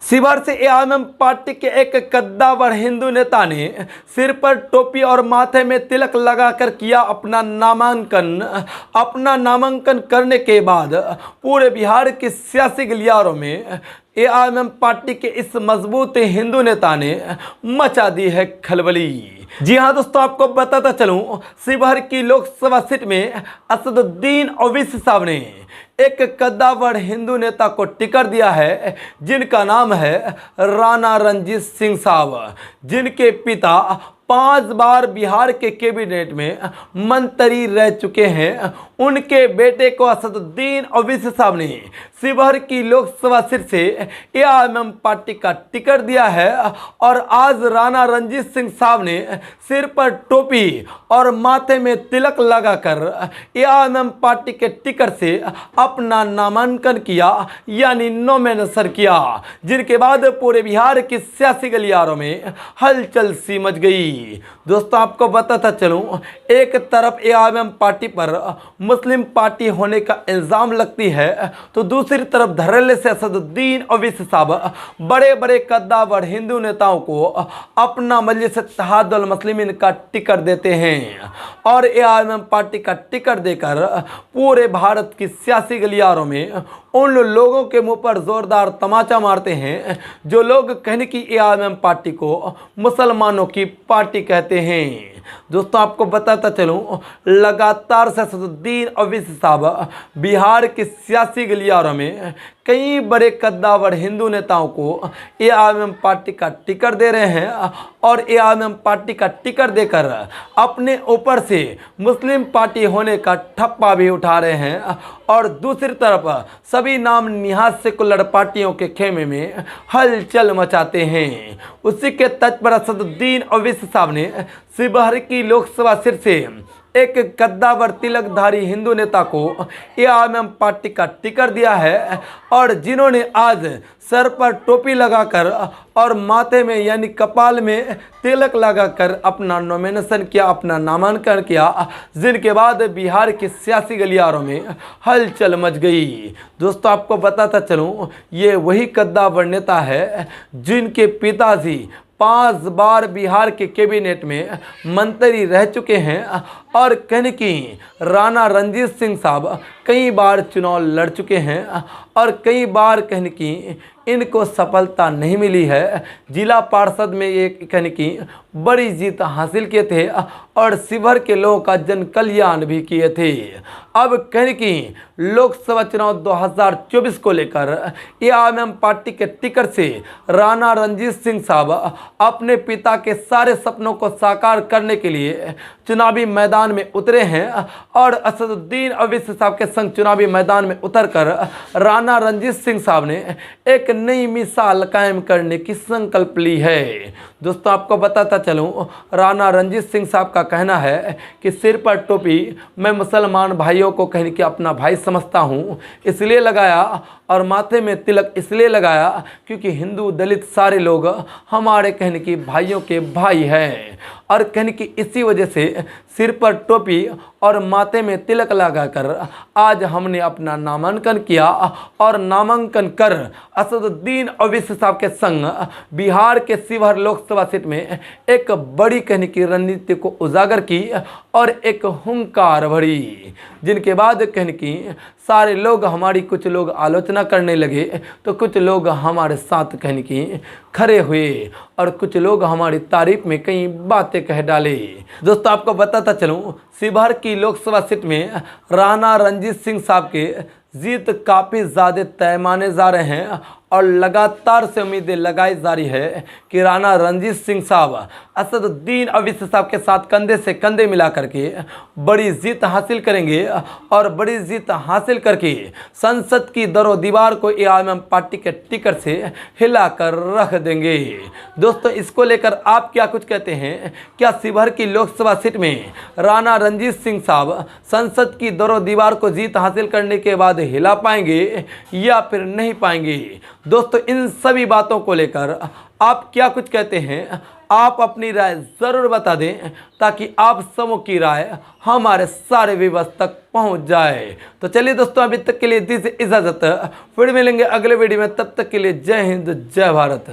शिवहर से AIMIM party के एक कद्दावर हिंदू नेता ने सिर पर टोपी और माथे में तिलक लगाकर किया अपना नामांकन करने के बाद पूरे बिहार के सियासी गलियारों में एआईएमआईएम पार्टी के इस मजबूत हिंदू नेता ने मचा दी है खलबली। जी हां दोस्तों, आपको बताता चलूं, शिवहर की लोकसभा सीट में असदुद्दीन ओवैसी साहब ने एक कद्दावर हिंदू नेता को टिकट दिया है, जिनका नाम है राणा रणजीत सिंह साहब, जिनके पिता 5 बार बिहार के कैबिनेट में मंत्री रह चुके हैं। उनके बेटे को असदुद्दीन ओवैसी साहब ने शिवहर की लोकसभा सीट से एआईएमआईएम पार्टी का टिकट दिया है और आज राणा रणजीत सिंह साहब ने सिर पर टोपी और माथे में तिलक लगाकर एआईएमआईएम पार्टी के टिकट से अपना नामांकन किया, यानी नॉमिनेशन किया, जिनके बाद पूरे बिहार की सियासी गलियारों में हलचल सी मच गई। दोस्तों, आपको बताता चलूं, एक तरफ एआईएमआईएम पार्टी पर मुस्लिम पार्टी होने का इल्जाम लगती है, तो दूसरी तरफ धड़ल्ले से असदुद्दीन ओवैसी साहब बड़े बड़े कद्दावर हिंदू नेताओं को अपना मजलिस इत्तेहादुल मुस्लिमीन का टिकट देते हैं और एआईएमआईएम पार्टी का टिकट देकर पूरे भारत की सियासी गलियारों में उन लोगों के मुंह पर जोरदार तमाचा मारते हैं जो लोग कहने की एआईएमआईएम पार्टी को मुसलमानों की पार्टी कहते हैं। दोस्तों, आपको बताता चलूं, लगातार से असदुद्दीन ओवैसी साहब बिहार की सियासी गलियारों में कई बड़े कद्दावर हिंदू नेताओं को एआईएमआईएम पार्टी का टिकट दे रहे हैं और एआईएमआईएम पार्टी का टिकट देकर अपने ऊपर से मुस्लिम पार्टी होने का ठप्पा भी उठा रहे हैं और दूसरी तरफ सभी नाम निहाद सेकुलर पार्टियों के खेमे में हलचल मचाते हैं। उसी के तर्ज पर असदुद्दीन ओवैसी साहब ने शिवहर की लोकसभा सीट से एक कद्दावर तिलकधारी हिंदू नेता को एआईएमआईएम पार्टी का टिकट दिया है और जिन्होंने आज सर पर टोपी लगाकर और माथे में यानी कपाल में तिलक लगाकर अपना नॉमिनेशन किया, अपना नामांकन किया, जिनके बाद बिहार की सियासी गलियारों में हलचल मच गई। दोस्तों, आपको बताता चलूं, ये वही कद्दावर नेता है जिनके पिताजी 5 बार बिहार के कैबिनेट में मंत्री रह चुके हैं और कहने की राणा रणजीत सिंह साहब कई बार चुनाव लड़ चुके हैं और कई बार कहने की इनको सफलता नहीं मिली है। जिला पार्षद में एक कहने की बड़ी जीत हासिल किए थे और शिवहर के लोगों का जन कल्याण भी किए थे। अब कहने की लोकसभा चुनाव 2024 को लेकर एआईएमआईएम पार्टी के टिकट से राणा रणजीत सिंह साहब अपने पिता के सारे सपनों को साकार करने के लिए चुनावी मैदान में उतरे हैं और असदुद्दीन ओवैसी साहब के संग चुनावी मैदान में उतरकर राणा रणजीत सिंह साहब ने एक नई मिसाल कायम करने की संकल्प ली है। दोस्तों, आपको बताता चलूं, राणा रणजीत सिंह साहब का कहना है कि सिर पर टोपी मैं मुसलमान भाइयों को कहने की अपना भाई समझता हूं, इसलिए लगाया और माथे में तिलक इसलिए लगाया क्योंकि हिंदू दलित सारे लोग हमारे कहने की भाइयों के भाई हैं और कहने की इसी वजह से सिर पर टोपी और माथे में तिलक लगाकर आज हमने अपना नामांकन किया और नामांकन कर असदुद्दीन ओवैसी साहब के संग बिहार के शिवहर लोकसभा सीट में एक बड़ी कहने की रणनीति को उजागर की और एक हुंकार भरी, जिनके बाद कहने की सारे लोग हमारी कुछ लोग आलोचना करने लगे तो कुछ लोग हमारे साथ कहने की खड़े हुए और कुछ लोग हमारी तारीफ में कई बातें कह डाले। दोस्तों, आपको बताता चलूं, शिवहर की लोकसभा सीट में राणा रणजीत सिंह साहब के जीत काफ़ी ज़्यादा तय माने जा रहे हैं और लगातार से उम्मीदें लगाई जा रही है कि राणा रणजीत सिंह साहब असदुद्दीन ओवैसी साहब के साथ कंधे से कंधे मिला करके बड़ी जीत हासिल करेंगे और बड़ी जीत हासिल करके संसद की दरो दीवार को एआईएमआईएम पार्टी के टिकट से हिलाकर रख देंगे। दोस्तों, इसको लेकर आप क्या कुछ कहते हैं? क्या शिवहर की लोकसभा सीट में राणा रणजीत सिंह साहब संसद की दरो दीवार को जीत हासिल करने के बाद हिला पाएंगे या फिर नहीं पाएंगे? दोस्तों इन सभी बातों को लेकर आप क्या कुछ कहते हैं, आप अपनी राय ज़रूर बता दें ताकि आप सबों की राय हमारे सारे व्यूअर्स तक पहुंच जाए। तो चलिए दोस्तों, अभी तक के लिए दीजिए इजाज़त, फिर मिलेंगे अगले वीडियो में। तब तक के लिए जय हिंद, जय भारत।